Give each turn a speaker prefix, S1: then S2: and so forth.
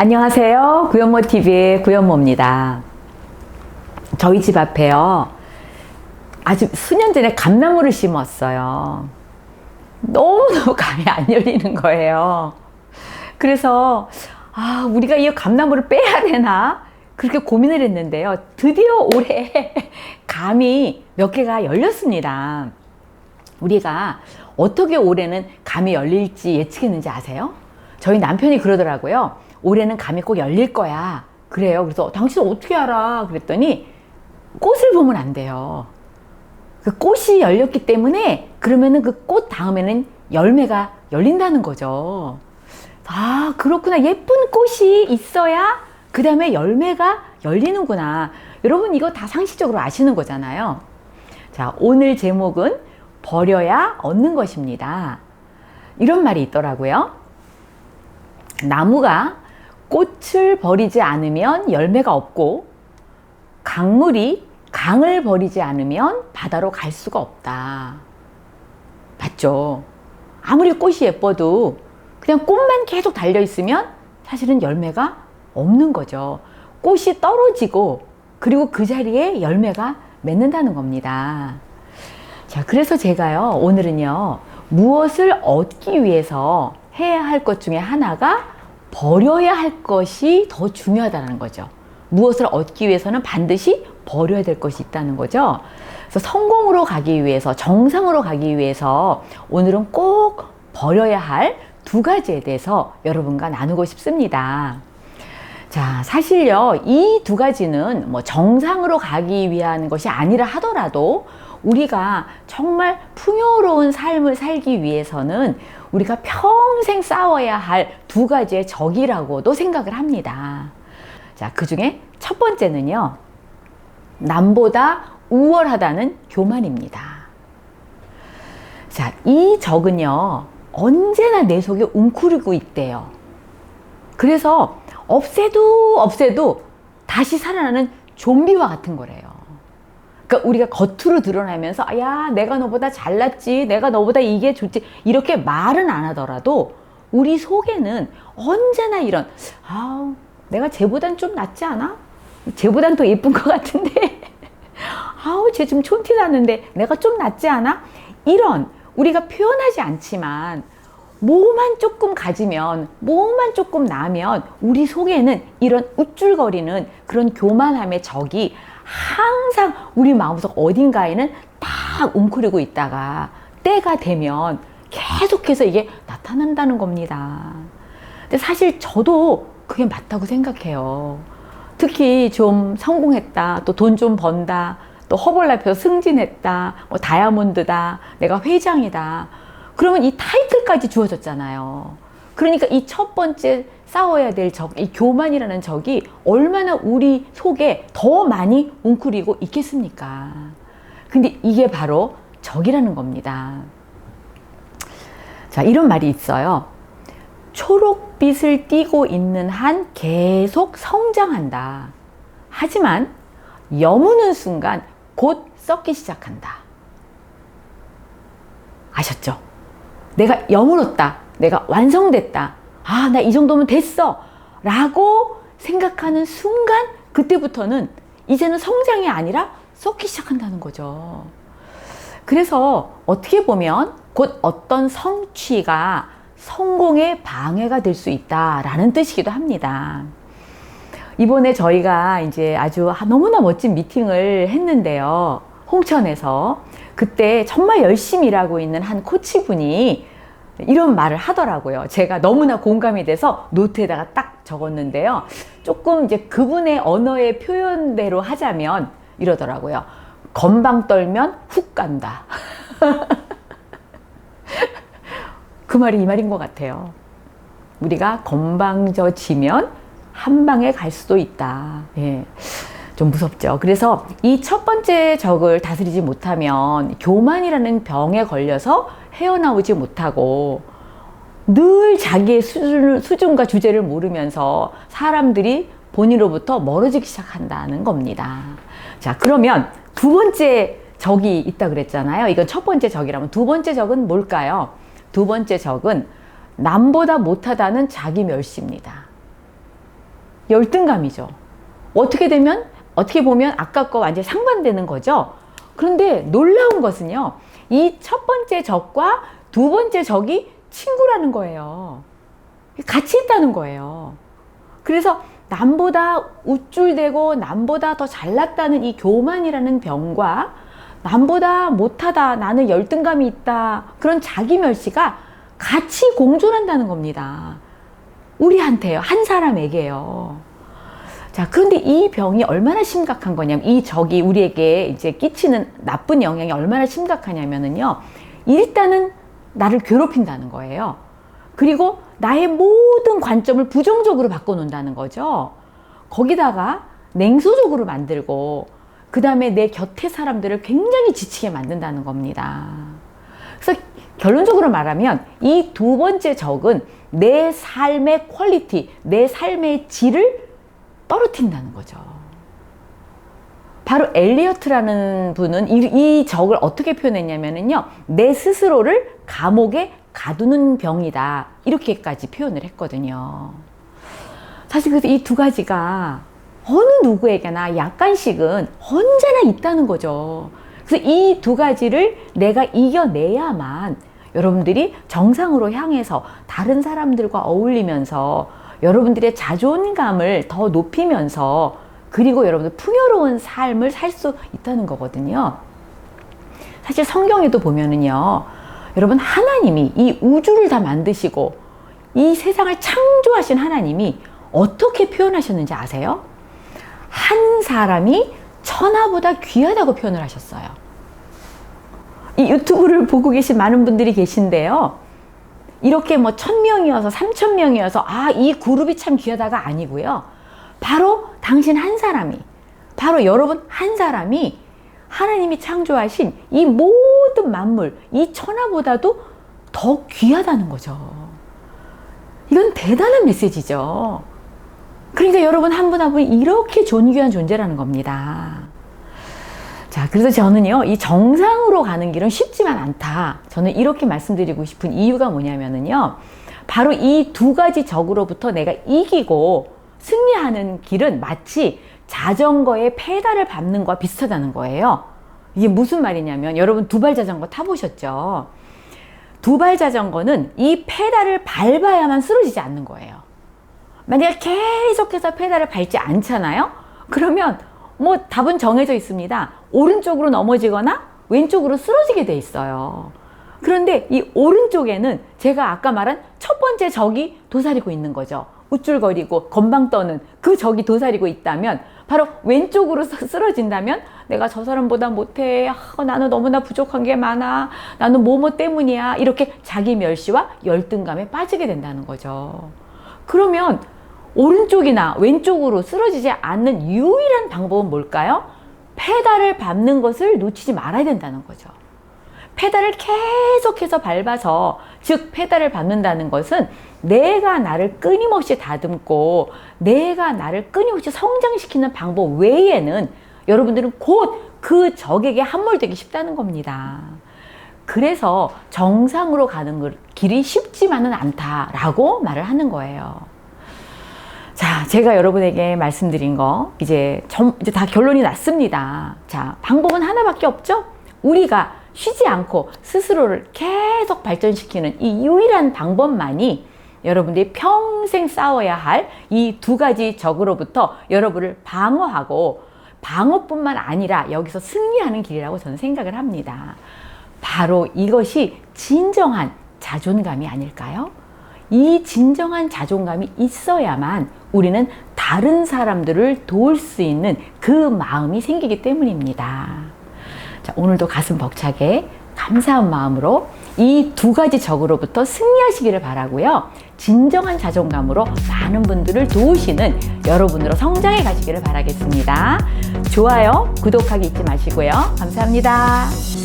S1: 안녕하세요. 구연모TV의 구연모입니다. 저희 집 앞에요. 아주 수년 전에 감나무를 심었어요. 너무너무 감이 안 열리는 거예요. 그래서 우리가 이 감나무를 빼야 되나? 그렇게 고민을 했는데요. 드디어 올해 감이 몇 개가 열렸습니다. 우리가 어떻게 올해는 감이 열릴지 예측했는지 아세요? 저희 남편이 그러더라고요. 올해는 감이 꼭 열릴 거야. 그래요. 그래서 당신 어떻게 알아? 그랬더니 꽃을 보면 안 돼요. 그 꽃이 열렸기 때문에 그러면은 그 꽃 다음에는 열매가 열린다는 거죠. 그렇구나. 예쁜 꽃이 있어야 그 다음에 열매가 열리는구나. 여러분 이거 다 상식적으로 아시는 거잖아요. 자, 오늘 제목은 버려야 얻는 것입니다. 이런 말이 있더라고요. 나무가 꽃을 버리지 않으면 열매가 없고 강물이 강을 버리지 않으면 바다로 갈 수가 없다. 맞죠? 아무리 꽃이 예뻐도 그냥 꽃만 계속 달려있으면 사실은 열매가 없는 거죠. 꽃이 떨어지고 그리고 그 자리에 열매가 맺는다는 겁니다. 자, 그래서 제가요, 오늘은요, 무엇을 얻기 위해서 해야 할 것 중에 하나가 버려야 할 것이 더 중요하다는 거죠. 무엇을 얻기 위해서는 반드시 버려야 될 것이 있다는 거죠. 그래서 성공으로 가기 위해서, 정상으로 가기 위해서 오늘은 꼭 버려야 할 두 가지에 대해서 여러분과 나누고 싶습니다. 자, 사실요, 이 두 가지는 뭐 정상으로 가기 위한 것이 아니라 하더라도 우리가 정말 풍요로운 삶을 살기 위해서는 우리가 평생 싸워야 할 두 가지의 적이라고도 생각을 합니다. 자, 그 중에 첫 번째는요, 남보다 우월하다는 교만입니다. 자, 이 적은요, 언제나 내 속에 웅크리고 있대요. 그래서 없애도 다시 살아나는 좀비와 같은 거래요. 그러니까 우리가 겉으로 드러나면서 야, 내가 너보다 잘났지, 내가 너보다 이게 좋지, 이렇게 말은 안 하더라도 우리 속에는 언제나 이런 내가 쟤보단 좀 낫지 않아? 쟤보단 더 예쁜 것 같은데 쟤 좀 촌티 나는데 내가 좀 낫지 않아? 이런 우리가 표현하지 않지만 뭐만 조금 가지면, 뭐만 조금 나면 우리 속에는 이런 우쭐거리는 그런 교만함의 적이 항상 우리 마음속 어딘가에는 딱 웅크리고 있다가 때가 되면 계속해서 이게 나타난다는 겁니다. 근데 사실 저도 그게 맞다고 생각해요. 특히 좀 성공했다, 또 돈 좀 번다, 또 허벌나펴서 승진했다, 뭐 다이아몬드다, 내가 회장이다. 그러면 이 타이틀까지 주어졌잖아요. 그러니까 이 첫 번째 싸워야 될 적, 이 교만이라는 적이 얼마나 우리 속에 더 많이 웅크리고 있겠습니까? 근데 이게 바로 적이라는 겁니다. 자, 이런 말이 있어요. 초록빛을 띠고 있는 한 계속 성장한다. 하지만 여무는 순간 곧 썩기 시작한다. 아셨죠? 내가 여물었다. 내가 완성됐다. 나 이 정도면 됐어. 라고 생각하는 순간 그때부터는 이제는 성장이 아니라 썩기 시작한다는 거죠. 그래서 어떻게 보면 곧 어떤 성취가 성공의 방해가 될 수 있다라는 뜻이기도 합니다. 이번에 저희가 이제 아주 너무나 멋진 미팅을 했는데요. 홍천에서. 그때 정말 열심히 일하고 있는 한 코치분이 이런 말을 하더라고요. 제가 너무나 공감이 돼서 노트에다가 딱 적었는데요. 조금 이제 그분의 언어의 표현대로 하자면 이러더라고요. 건방 떨면 훅 간다. 그 말이 이 말인 것 같아요. 우리가 건방져지면 한 방에 갈 수도 있다. 예. 좀 무섭죠. 그래서 이 첫 번째 적을 다스리지 못하면 교만이라는 병에 걸려서 헤어나오지 못하고 늘 자기의 수준과 주제를 모르면서 사람들이 본인으로부터 멀어지기 시작한다는 겁니다. 자, 그러면 두 번째 적이 있다 그랬잖아요. 이건 첫 번째 적이라면 두 번째 적은 뭘까요? 두 번째 적은 남보다 못하다는 자기 멸시입니다. 열등감이죠. 어떻게 보면 아까 거 완전히 상반되는 거죠. 그런데 놀라운 것은요, 이 첫 번째 적과 두 번째 적이 친구라는 거예요. 같이 있다는 거예요. 그래서 남보다 우쭐대고 남보다 더 잘났다는 이 교만이라는 병과 남보다 못하다, 나는 열등감이 있다, 그런 자기멸시가 같이 공존한다는 겁니다. 우리한테요. 한 사람에게요. 자, 그런데 이 병이 얼마나 심각한 거냐면, 이 적이 우리에게 이제 끼치는 나쁜 영향이 얼마나 심각하냐면은요, 일단은 나를 괴롭힌다는 거예요. 그리고 나의 모든 관점을 부정적으로 바꿔놓는다는 거죠. 거기다가 냉소적으로 만들고, 그 다음에 내 곁의 사람들을 굉장히 지치게 만든다는 겁니다. 그래서 결론적으로 말하면 이 두 번째 적은 내 삶의 퀄리티, 내 삶의 질을 떨어뜨린다는 거죠. 바로 엘리어트라는 분은 이 적을 어떻게 표현했냐면요, 내 스스로를 감옥에 가두는 병이다, 이렇게까지 표현을 했거든요. 사실 그래서 이 두 가지가 어느 누구에게나 약간씩은 언제나 있다는 거죠. 그래서 이 두 가지를 내가 이겨내야만 여러분들이 정상으로 향해서 다른 사람들과 어울리면서 여러분들의 자존감을 더 높이면서, 그리고 여러분들 풍요로운 삶을 살 수 있다는 거거든요. 사실 성경에도 보면은요, 여러분, 하나님이 이 우주를 다 만드시고 이 세상을 창조하신 하나님이 어떻게 표현하셨는지 아세요? 한 사람이 천하보다 귀하다고 표현을 하셨어요. 이 유튜브를 보고 계신 많은 분들이 계신데요, 이렇게 뭐 1000명이어서 3000명이어서 이 그룹이 참 귀하다가 아니고요, 바로 당신 한 사람이, 바로 여러분 한 사람이 하나님이 창조하신 이 모든 만물, 이 천하보다도 더 귀하다는 거죠. 이건 대단한 메시지죠. 그러니까 여러분 한 분 한 분이 이렇게 존귀한 존재라는 겁니다. 자, 그래서 저는요, 이 정상으로 가는 길은 쉽지만 않다, 저는 이렇게 말씀드리고 싶은 이유가 뭐냐면은요, 바로 이 두 가지 적으로부터 내가 이기고 승리하는 길은 마치 자전거의 페달을 밟는 거와 비슷하다는 거예요. 이게 무슨 말이냐면, 여러분 두발 자전거 타보셨죠? 두발 자전거는 이 페달을 밟아야만 쓰러지지 않는 거예요. 만약에 계속해서 페달을 밟지 않잖아요? 그러면 뭐 답은 정해져 있습니다. 오른쪽으로 넘어지거나 왼쪽으로 쓰러지게 돼 있어요. 그런데 이 오른쪽에는 제가 아까 말한 첫 번째 적이 도사리고 있는 거죠. 우쭐거리고 건방 떠는 그 적이 도사리고 있다면, 바로 왼쪽으로 쓰러진다면 내가 저 사람보다 못해, 나는 너무나 부족한 게 많아, 나는 뭐뭐 때문이야, 이렇게 자기 멸시와 열등감에 빠지게 된다는 거죠. 그러면 오른쪽이나 왼쪽으로 쓰러지지 않는 유일한 방법은 뭘까요? 페달을 밟는 것을 놓치지 말아야 된다는 거죠. 페달을 계속해서 밟아서, 즉 페달을 밟는다는 것은 내가 나를 끊임없이 다듬고 내가 나를 끊임없이 성장시키는 방법 외에는 여러분들은 곧 그 적에게 함몰되기 쉽다는 겁니다. 그래서 정상으로 가는 길이 쉽지만은 않다라고 말을 하는 거예요. 자, 제가 여러분에게 말씀드린 거 이제 다 결론이 났습니다. 자, 방법은 하나밖에 없죠? 우리가 쉬지 않고 스스로를 계속 발전시키는 이 유일한 방법만이 여러분들이 평생 싸워야 할 이 두 가지 적으로부터 여러분을 방어하고, 방어뿐만 아니라 여기서 승리하는 길이라고 저는 생각을 합니다. 바로 이것이 진정한 자존감이 아닐까요? 이 진정한 자존감이 있어야만 우리는 다른 사람들을 도울 수 있는 그 마음이 생기기 때문입니다. 자, 오늘도 가슴 벅차게 감사한 마음으로 이 두 가지 적으로부터 승리하시기를 바라고요. 진정한 자존감으로 많은 분들을 도우시는 여러분으로 성장해 가시기를 바라겠습니다. 좋아요, 구독하기 잊지 마시고요. 감사합니다.